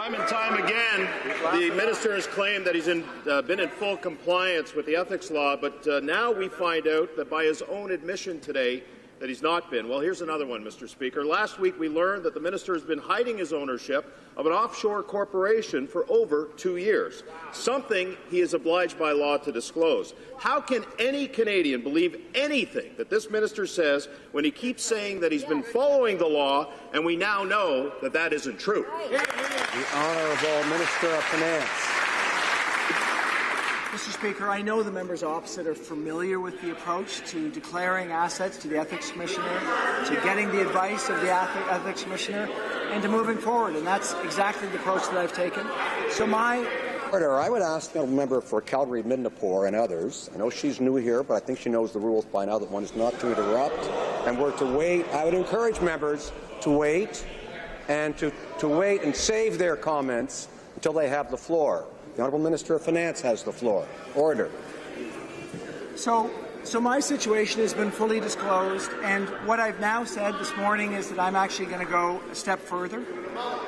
Time and time again, the minister has claimed that he's been in full compliance with the ethics law, but now we find out that by his own admission today that he's not been. Well, here's another one, Mr. Speaker. Last week we learned that the minister has been hiding his ownership of an offshore corporation for over 2 years, something he is obliged by law to disclose. How can any Canadian believe anything that this minister says when he keeps saying that he's been following the law, and we now know that that isn't true? The Honourable Minister of Finance. Mr. Speaker, I know the members opposite are familiar with the approach to declaring assets to the Ethics Commissioner, to getting the advice of the Ethics Commissioner, and to moving forward, and that's exactly the approach that I've taken. So I would ask the member for Calgary-Midnapore and others. I know she's new here, but I think she knows the rules by now that one is not to interrupt, and we're to wait. I would encourage members to wait and to wait and save their comments until they have the floor. The Honourable Minister of Finance has the floor. Order. So my situation has been fully disclosed, and what I've now said this morning is that I'm actually going to go a step further,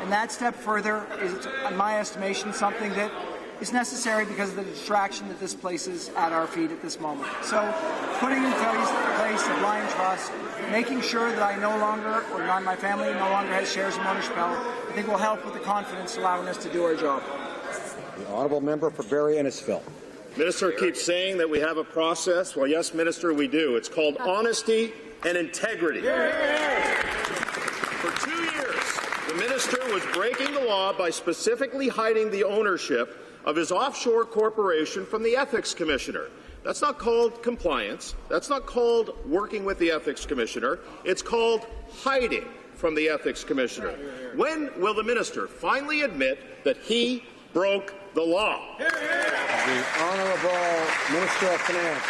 and that step further is, in my estimation, something that is necessary because of the distraction that this places at our feet at this moment. So putting in place a blind trust, making sure that I no longer, or not my family no longer has shares in Morneau, I think will help with the confidence allowing us to do our job. The Honourable Member for Barrie Innisfil. Minister keeps saying that we have a process. Well, yes, Minister, we do. It's called honesty and integrity. For 2 years, the minister was breaking the law by specifically hiding the ownership of his offshore corporation from the Ethics Commissioner. That's not called compliance. That's not called working with the Ethics Commissioner. It's called hiding from the Ethics Commissioner. When will the minister finally admit that he broke the law? The Honourable Minister of Finance.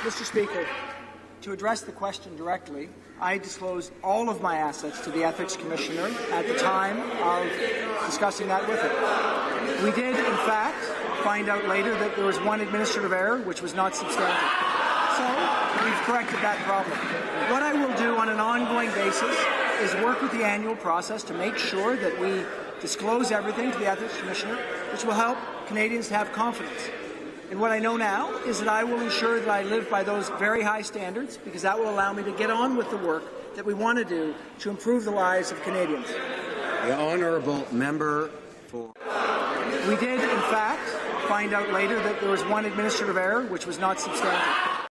Mr. Speaker, to address the question directly, I disclosed all of my assets to the Ethics Commissioner at the time of discussing that with him. We did, in fact, find out later that there was one administrative error which was not substantive. So we've corrected that problem. What I will do on an ongoing basis is work with the annual process to make sure that we disclose everything to the Ethics Commissioner, which will help Canadians to have confidence. And what I know now is that I will ensure that I live by those very high standards, because that will allow me to get on with the work that we want to do to improve the lives of Canadians. The Honourable Member for... We did, in fact, find out later that there was one administrative error which was not substantive.